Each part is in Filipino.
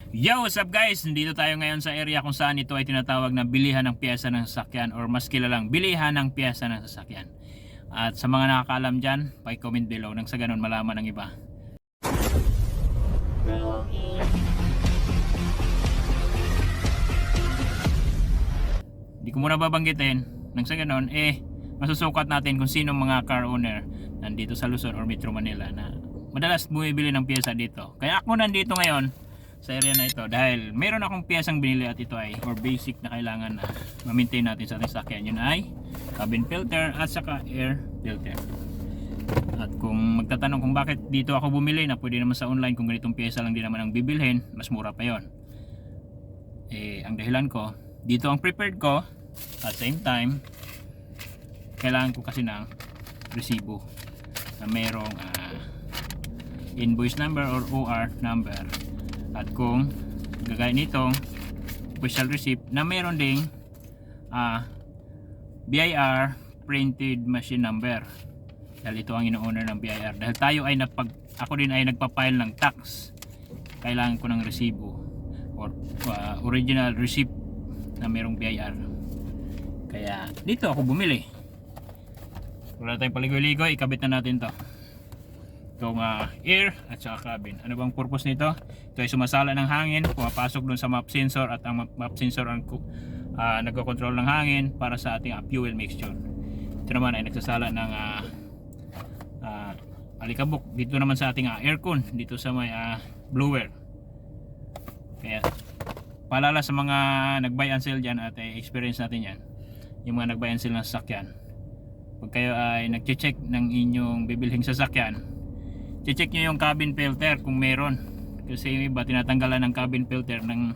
Yo, what's up guys? Nandito tayo ngayon sa area kung saan ito ay tinatawag na bilihan ng piyesa ng sasakyan or mas kilalang bilihan ng piyesa ng sasakyan. At sa mga nakakaalam dyan, paki-comment below nang sa ganun malaman ng iba. Hindi ko muna babanggitin nang sa ganun masusukat natin kung sino mga car owner nandito sa Luzon or Metro Manila na madalas bumibili ng piyesa dito. Kaya ako nandito ngayon sa area na ito dahil meron akong piyesang binili at ito ay or basic na kailangan na ma-maintain natin sa ating sasakyan. Yun ay cabin filter at saka air filter. At kung magtatanong kung bakit dito ako bumili na pwede naman sa online kung ganitong piyesa lang din naman ang bibilhin, mas mura pa yon. Ang dahilan ko, dito ang prepared ko at same time kailangan ko kasi ng resibo na merong invoice number or OR number. At kung gagaya nitong official receipt na meron ding BIR printed machine number, dahil ito ang ino-owner ng BIR. Dahil tayo ay ako din ay nagpa-file ng tax, kailangan ko ng resibo or original receipt na merong BIR. Kaya dito ako bumili. Wala tayong paligoy-ligoy, ikabit na natin to itong air at saka cabin. Ano bang purpose nito? Ito ay sumasala ng hangin, pumapasok dun sa map sensor at ang map sensor ang nagko-control ng hangin para sa ating fuel mixture. Ito naman ay nagsasala ng alikabok dito naman sa ating aircon dito sa may blower. Kaya paalala sa mga nag-buy and sell dyan at experience natin yan, yung mga nag-buy and sell ng sasakyan, pag kayo ay nag-check ng inyong bibilhing sasakyan, check nyo yung cabin filter kung meron, kasi yung iba tinatanggalan ng cabin filter ng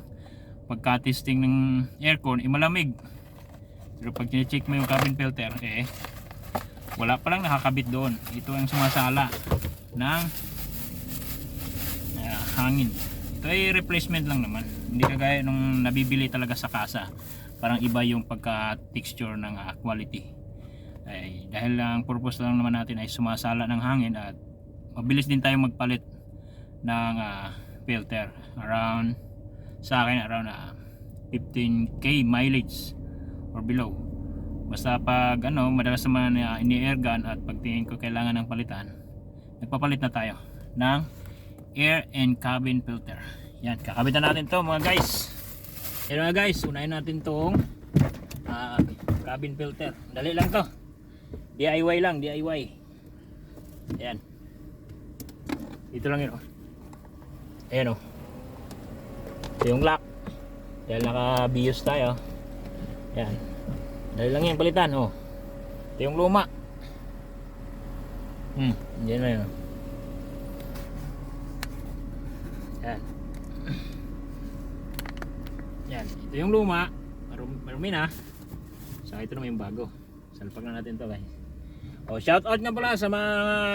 pagka-testing ng aircon, malamig. Pero pag check mo yung cabin filter, wala pa lang nakakabit doon. Ito ang sumasala ng hangin. Ito ay replacement lang naman, hindi kagaya nung nabibili talaga sa kasa. Parang iba yung pagka-texture ng quality. Dahil ang purpose lang naman natin ay sumasala ng hangin at mabilis din tayong magpalit ng filter. Around sa akin around 15k mileage or below. Basta pag madalas naman ini-air gun at pagtingin ko kailangan ng palitan, nagpapalit na tayo ng air and cabin filter. Yan, kakabitan natin to mga guys. Yan mga guys, unahin natin tong cabin filter. Dali lang to, DIY lang, DIY. Ayan, ito lang yun. Ayan ito yung lock, dahil naka-bios tayo. Ayan, dali lang yan palitan. Ito yung luma. Yan na yun. Ayan. Yan, ito yung luma, marumi na. Saka ito naman yung bago. Salpak na natin to guys. Shout out nga pala sa mga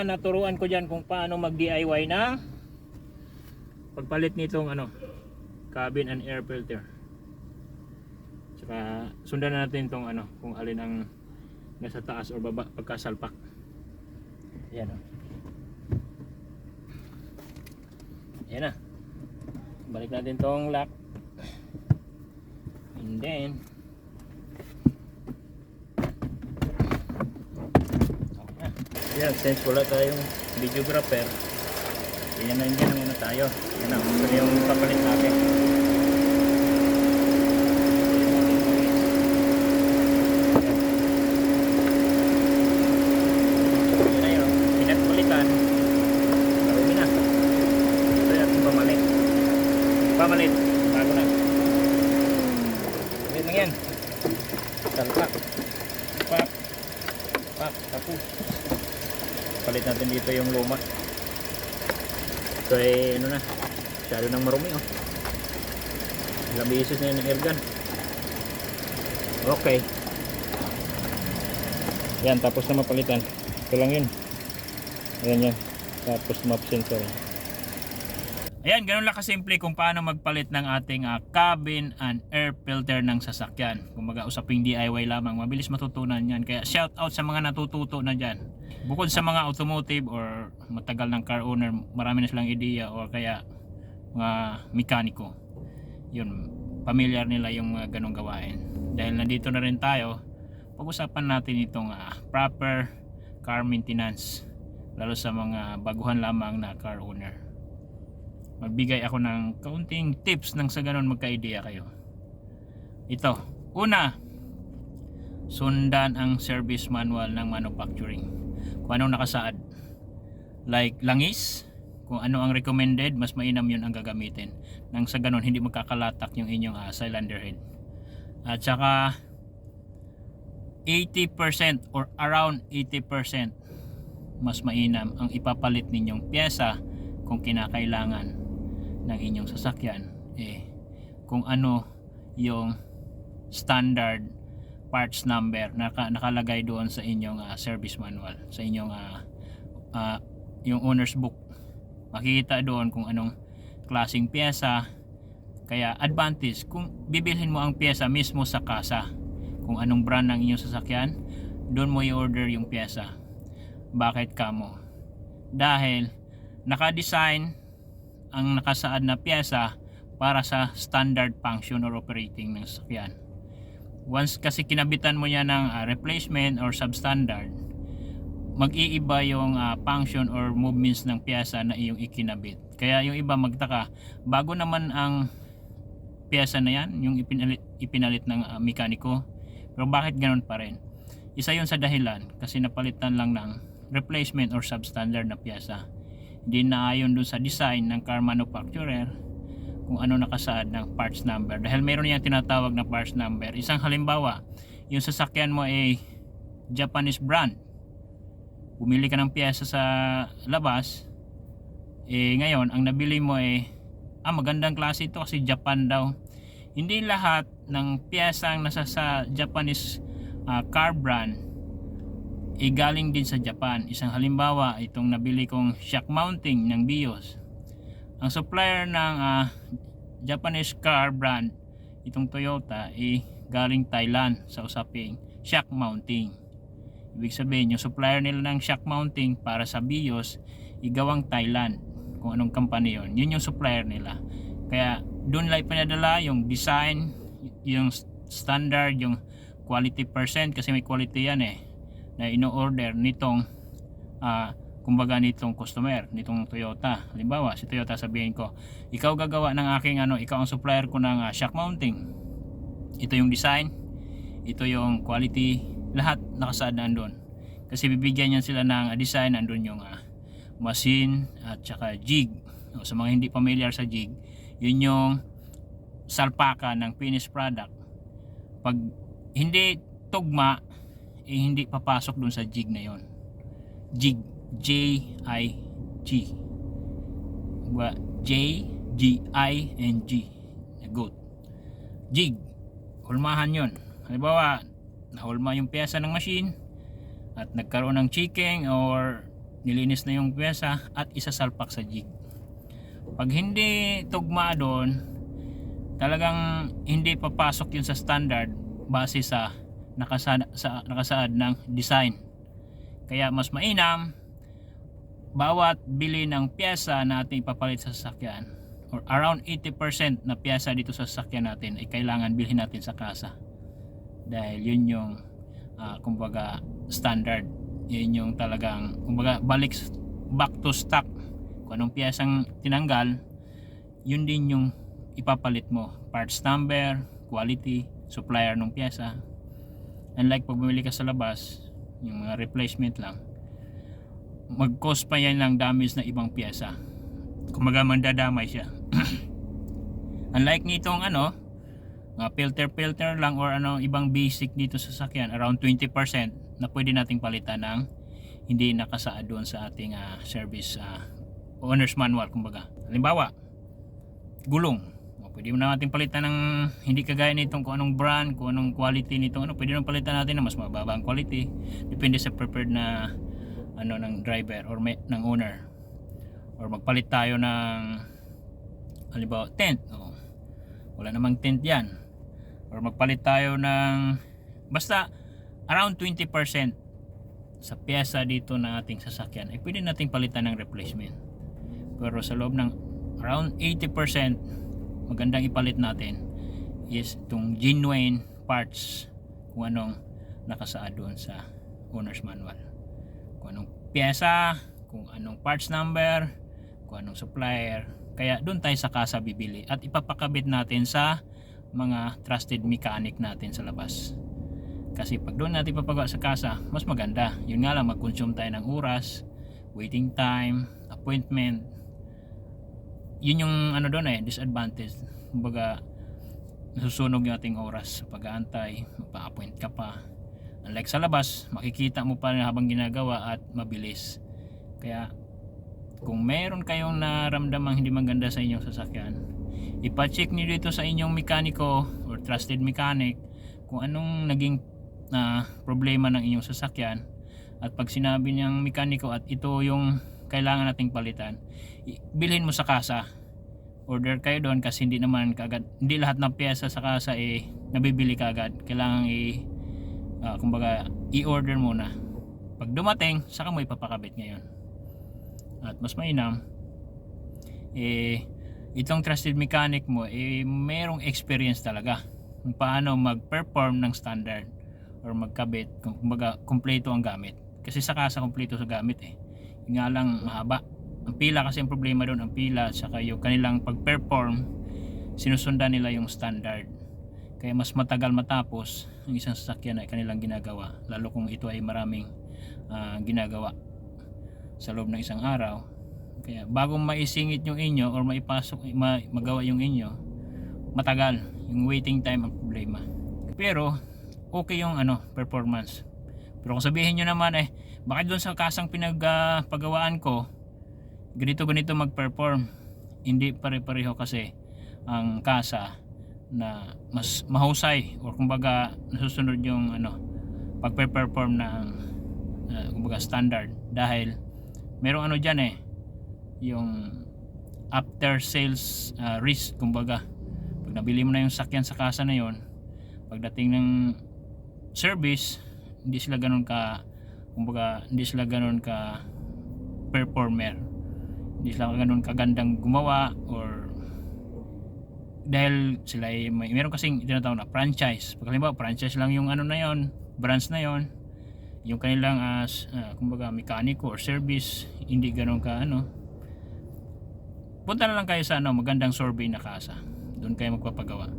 naturuan ko dyan kung paano mag DIY na pagpalit nitong cabin and air filter. Saka sundan na natin tong kung alin ang nasa taas o baba pagkasalpak. Ayan Ayan na. Balik natin tong lock. And then yan, since wala tayong videographer, yan na muna tayo. Yan na, ito yung papalit natin. Yan na yun, pinagpalitan, marumi na. Ito yung pamalit, bago na. Yan lang yan, salpak, pak, tapos palit natin dito yung luma. Ito ay masyado nang marumi ilang beses na yun ng air gun. Okay, yan, tapos na mapalitan. Ito lang yun. Ayan yan, tapos map sensor. Ayan, ganun lang kasimple kung paano magpalit ng ating cabin and air filter ng sasakyan. Kung usaping DIY lamang, mabilis matutunan yan. Kaya shout out sa mga natututo na dyan. Bukod sa mga automotive or matagal ng car owner, marami na silang ideya, or kaya mga mekaniko. yun, familiar nila yung mga ganong gawain. Dahil nandito na rin tayo, pag-usapan natin itong proper car maintenance, lalo sa mga baguhan lamang na car owner. Magbigay ako ng kaunting tips nang sa ganon magka-idea kayo. Ito, una, sundan ang service manual ng manufacturing. Kung anong nakasaad, like langis, kung ano ang recommended, mas mainam yun ang gagamitin. Nang sa ganon hindi magkakalatak yung inyong cylinder head. At saka 80% or around 80% mas mainam ang ipapalit ninyong pyesa kung kinakailangan ng inyong sasakyan, kung ano yung standard parts number na nakalagay doon sa inyong service manual, sa inyong yung owner's book. Makikita doon kung anong klaseng pyesa. Kaya advantage kung bibilhin mo ang pyesa mismo sa kasa, kung anong brand ng inyong sasakyan, doon mo i-order yung pyesa. Bakit kamo? Dahil naka-design ang nakasaad na pyesa para sa standard function or operating ng sasakyan. Once kasi kinabitan mo yan ng replacement or substandard, mag-iiba yung function or movements ng pyesa na iyong ikinabit. Kaya yung iba magtaka, bago naman ang pyesa na yan, yung ipinalit ng mekaniko, pero bakit ganoon pa rin? Isa yun sa dahilan kasi napalitan lang ng replacement or substandard na pyesa. Hindi na ayon dun sa design ng car manufacturer kung ano nakasaad ng parts number. Dahil mayroon yung tinatawag na parts number. Isang halimbawa, yung sasakyan mo ay Japanese brand. Bumili ka ng pyesa sa labas, ngayon ang nabili mo magandang klase ito kasi Japan daw. Hindi lahat ng pyesang nasa sa Japanese car brand galing din sa Japan. Isang halimbawa, itong nabili kong shock mounting ng Vios. Ang supplier ng Japanese car brand, itong Toyota, galing Thailand sa usaping shock mounting. Ibig sabihin, yung supplier nila ng shock mounting para sa Vios, igawang Thailand. Kung anong company yon, yun yung supplier nila. Kaya doon lang pinadala yung design, yung standard, yung quality percent, kasi may quality yan na ino-order nitong kumbaga nitong customer, nitong Toyota. Halimbawa, si Toyota, sabihin ko, ikaw gagawa ng aking ikaw ang supplier ko ng shock mounting. Ito yung design, ito yung quality, lahat nakasaad na andun. Kasi bibigyan niyan sila ng design, andun yung machine at saka jig. Sa mga hindi familiar sa jig, yun yung salpaka ng finished product. Pag hindi tugma, hindi papasok dun sa jig na yon. Jig, J-I-G, J-G-I-N-G, goat. Jig, hulmahan yon. Halimbawa, nahulma yung pyesa ng machine at nagkaroon ng checking or nilinis na yung pyesa at isasalpak sa jig. Pag hindi tugma doon, talagang hindi papasok yun sa standard base sa nakasaad ng design. Kaya mas mainam, bawat bili ng pyesa na ating ipapalit sa sasakyan, or around 80% na pyesa dito sa sasakyan natin ay kailangan bilhin natin sa kasa. Dahil yun yung kumbaga standard. Yun yung talagang kumbaga back to stock. Kung anong piyesang tinanggal, yun din yung ipapalit mo. Parts number, quality, supplier ng pyesa. Unlike pag bumili ka sa labas, yung mga replacement lang, mag-cause pa yan ng damage na ibang pyesa. Kumbaga mandadamay siya. Unlike nitong filter lang or ibang basic dito sa sasakyan, around 20% na pwede nating palitan ng hindi nakasaad doon sa ating service owner's manual. Kumbaga, halimbawa, gulong, pwede mo natin palitan ng hindi kagaya nitong kung anong brand, kung anong quality nitong pwede naman palitan natin na mas mababa ang quality, depende sa preferred na ng driver or ng owner. Or magpalit tayo ng halimbawa tent, wala namang tent yan. Or magpalit tayo ng basta around 20% sa pyesa dito ng ating sasakyan ay pwede nating palitan ng replacement. Pero sa loob ng around 80% magandang ipalit natin is itong genuine parts, kung anong nakasaad doon sa owner's manual, kung anong pyesa, kung anong parts number, kung anong supplier. Kaya doon tayo sa kasa bibili at ipapakabit natin sa mga trusted mechanic natin sa labas. Kasi pag doon natin papagawa sa kasa, mas maganda. Yun nga lang, mag-consume tayo ng oras, waiting time, appointment. Yun yung ano doon disadvantage. Kumbaga, nasusunog yung ating oras sa pag-aantay, mapa-appoint ka pa. Unlike sa labas, makikita mo pa habang ginagawa at mabilis. Kaya kung meron kayong naramdamang hindi maganda sa inyong sasakyan, ipa-check niyo dito sa inyong mekaniko or trusted mechanic kung anong naging problema ng inyong sasakyan. At pag sinabi niyang mekaniko at ito yung kailangan nating palitan, bilhin mo sa kasa. Order kayo doon kasi hindi naman kaagad, hindi lahat ng pyesa sa kasa nabibili kaagad. Kailangan kumbaga i-order muna. Pag dumating, saka mo ipapakabit ngayon. At mas mainam itong trusted mechanic mo merong experience talaga kung paano mag-perform ng standard or magkabit, kumbaga kumpleto ang gamit. Kasi sa kasa kumpleto sa gamit Yung nga lang mahaba ang pila, kasi ang problema doon ang pila saka yung kanilang pag-perform, sinusundan nila yung standard. Kaya mas matagal matapos ang isang sasakyan ay kanilang ginagawa, lalo kung ito ay maraming ginagawa sa loob ng isang araw. Kaya bago maisingit yung inyo or maipasok, magawa yung inyo, matagal yung waiting time ang problema. Pero okay yung performance. Pero kung sabihin nyo naman bakit doon sa kasang pinagpagawaan ko ganito mag-perform, hindi pare-pareho kasi ang kasa na mas mahusay or kumbaga nasusunod yung pag-perform ng kumbaga standard, dahil merong dyan yung after sales risk. Kumbaga pag nabili mo na yung sakyan sa kasa na yon, pagdating ng service hindi sila ganun ka performer, hindi sila ganun kagandang gumawa, or dahil sila meron kasing tinatawag na franchise. Pag halimbawa franchise lang yung na yon, branch na yon, yung kanilang kumbaga mekaniko or service hindi ganun ka punta na lang kayo sa magandang survey na kasa, doon kayo magpapagawa.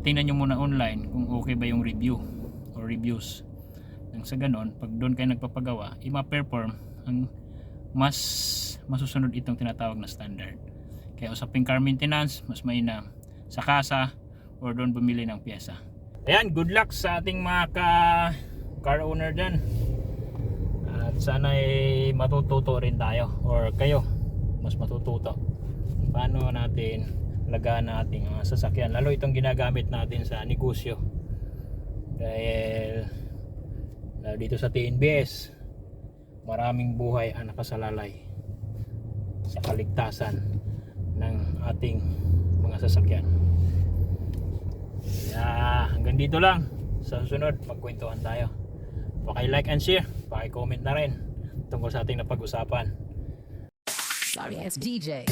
Tingnan nyo muna online kung okay ba yung review or reviews. Nang sa ganon, pag doon kayo nagpapagawa, ima-perform ang mas masusunod itong tinatawag na standard. Kaya usaping car maintenance, mas mainam sa kasa or doon bumili ng pyesa. Ayan, good luck sa ating mga car owner dyan. At sana matututo rin tayo, or kayo mas matututo paano natin lagaan natin ang sasakyan, lalo itong ginagamit natin sa negosyo. Dahil dito sa TNBS, maraming buhay ang nakasalalay sa kaligtasan ng ating mga sasakyan. Kaya hanggang dito lang. Sa susunod magkwentuhan tayo. Paki-like and share, paki-comment na rin tungkol sa ating napag-usapan. Sorry, it's DJ.